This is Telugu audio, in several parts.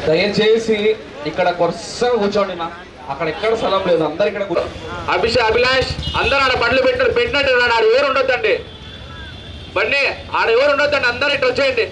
దయచేసి ఇక్కడ కొరసగా కూర్చోండి నా, అక్కడ ఎక్కడ స్థలం లేదు, అందరు ఇక్కడ అభిలాష్ అందరూ ఆడ బండ్లు పెట్టినట్టు ఆడ ఎవరు ఉండొద్దండి, బండి ఆడ ఎవరు ఉండొద్దండి, అందరు ఇటు వచ్చేయండి.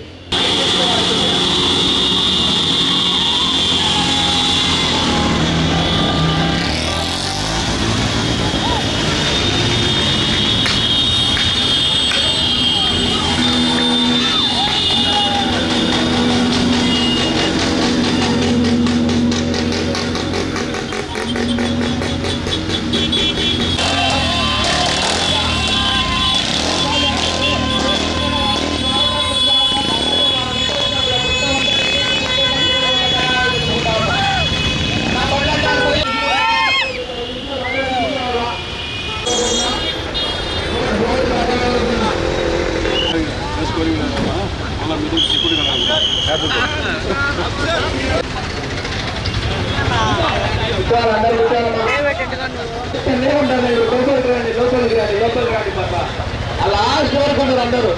లాస్ట్ వరకు ఉండరు అందరూ,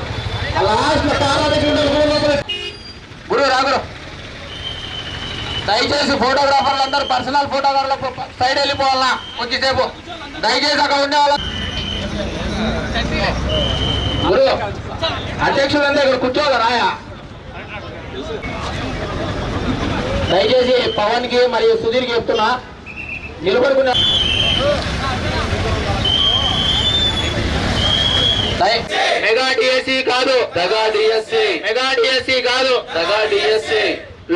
లాస్ట్ గురు రాగురు. దయచేసి ఫోటోగ్రాఫర్లు అందరూ పర్సనల్ ఫోటోగ్రాఫర్లకు సైడ్ వెళ్ళిపోవాలా కొద్దిసేపు, దయచేసి అక్కడ ఉండే వాళ్ళ గురు అధ్యక్షులంతా ఇక్కడ కూర్చోవాలి రాయా. దయచేసి పవన్ కి మరియు సుధీర్ కి చెప్తున్నా నిలబడుకున్నా. మెగా డిఎస్సి కాదు దగా డిఎస్సి, మెగా డిఎస్సి కాదు దగా డిఎస్సి.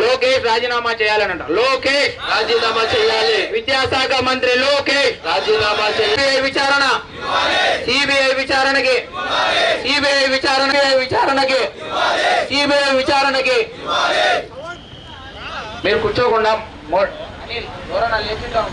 లోకేష్ రాజీనామా చేయాలనంట, లోకేష్ రాజీనామా చేయాలి. విద్యాశాఖ మంత్రి లోకేష్ రాజీనామా చేయాలి. విచారణ సిబిఐ విచారణకి, సిబిఐ విచారణకి మీరు కూర్చోకుండా ఎవరన్నా లేచింటాం.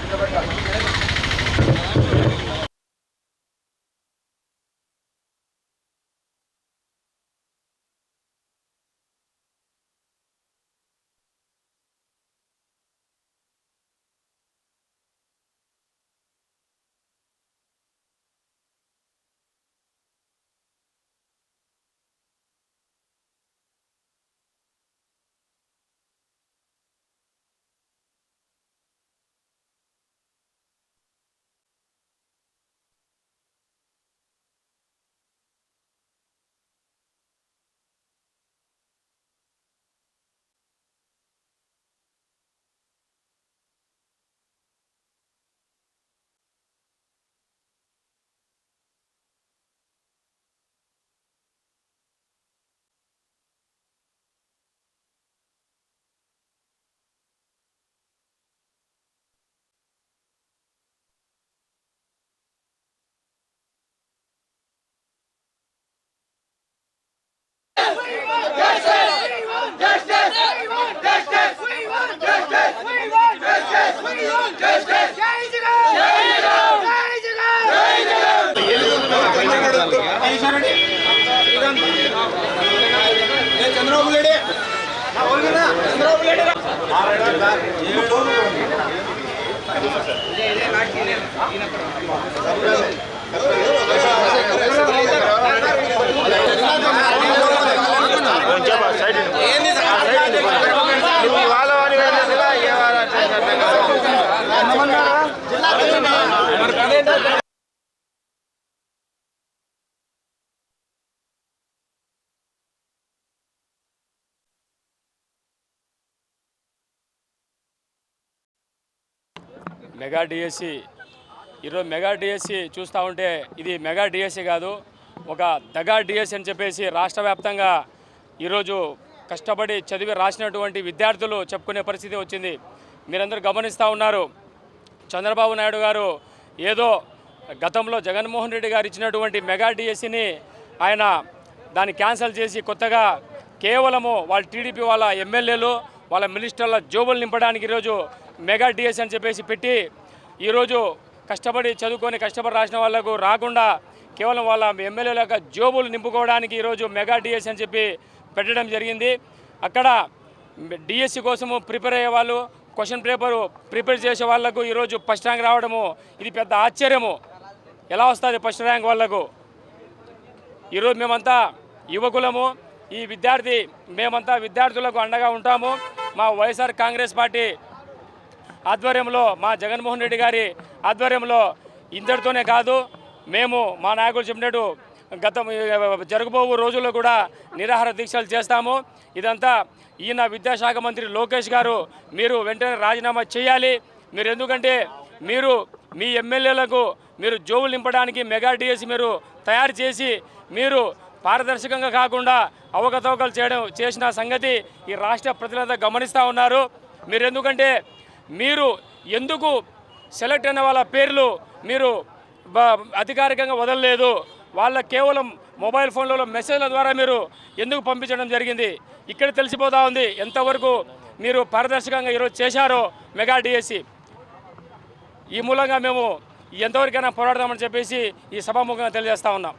చంద్రబాబు లేడే చంద్రబాబు లేడే మెగా డిఎస్సి ఈరోజు మెగా డిఎస్సి చూస్తూ ఉంటే ఇది మెగా డిఎస్సి కాదు, ఒక దగా డిఎస్సి అని చెప్పేసి రాష్ట్ర వ్యాప్తంగా ఈరోజు కష్టపడి చదివి రాసినటువంటి విద్యార్థులు చెప్పుకునే పరిస్థితి వచ్చింది. మీరందరూ గమనిస్తూ ఉన్నారు. చంద్రబాబు నాయుడు గారు ఏదో గతంలో జగన్మోహన్ రెడ్డి గారు ఇచ్చినటువంటి మెగా డిఎస్సిని ఆయన దాన్ని క్యాన్సిల్ చేసి కొత్తగా కేవలము వాళ్ళ టీడీపీ వాళ్ళ ఎమ్మెల్యేలు వాళ్ళ మినిస్టర్ల జోబులు నింపడానికి ఈరోజు మెగా డిఎస్సి అని చెప్పేసి పెట్టి ఈరోజు కష్టపడి చదువుకొని కష్టపడి రాసిన వాళ్ళకు రాకుండా కేవలం వాళ్ళ ఎమ్మెల్యేల యొక్క జోబులు నింపుకోవడానికి ఈరోజు మెగా డిఎస్సి అని చెప్పి పెట్టడం జరిగింది. అక్కడ డిఎస్సి కోసము ప్రిపేర్ అయ్యే వాళ్ళు, క్వశ్చన్ పేపరు ప్రిపేర్ చేసే వాళ్లకు ఈరోజు ఫస్ట్ ర్యాంక్ రావడము ఇది పెద్ద ఆశ్చర్యము. ఎలా వస్తుంది ఫస్ట్ ర్యాంక్ వాళ్లకు? ఈరోజు మేమంతా యువకులము, ఈ మేమంతా విద్యార్థులకు అండగా ఉంటాము. మా వైఎస్ఆర్ కాంగ్రెస్ పార్టీ ఆధ్వర్యంలో, మా జగన్మోహన్ రెడ్డి గారి ఆధ్వర్యంలో ఇంతటితోనే కాదు, మేము మా నాయకులు చెప్పినట్టు జరగబోవు రోజుల్లో కూడా నిరాహార దీక్షలు చేస్తాము. ఇదంతా ఈయన విద్యాశాఖ మంత్రి లోకేష్ గారు మీరు వెంటనే రాజీనామా చేయాలి. మీరు ఎందుకంటే మీరు మీ ఎమ్మెల్యేలకు మీరు జోబులు నింపడానికి మెగా డిఎస్సి మీరు తయారు చేసి మీరు పారదర్శకంగా కాకుండా అవకతవకలు చేసిన సంగతి ఈ రాష్ట్ర ప్రజలంతా గమనిస్తూ ఉన్నారు. మీరు ఎందుకు సెలెక్ట్ అయిన వాళ్ళ పేర్లు మీరు అధికారికంగా వదలలేదు? వాళ్ళ కేవలం మొబైల్ ఫోన్లలో మెసేజ్ల ద్వారా మీరు ఎందుకు పంపించడం జరిగింది? ఇక్కడ తెలిసిపోతూ ఉంది ఎంతవరకు మీరు పారదర్శకంగా ఈరోజు చేశారో మెగా డిఎస్సి. ఈ మూలంగా మేము ఎంతవరకైనా పోరాడదామని చెప్పేసి ఈ సభాముఖంగా తెలియజేస్తూ ఉన్నాం.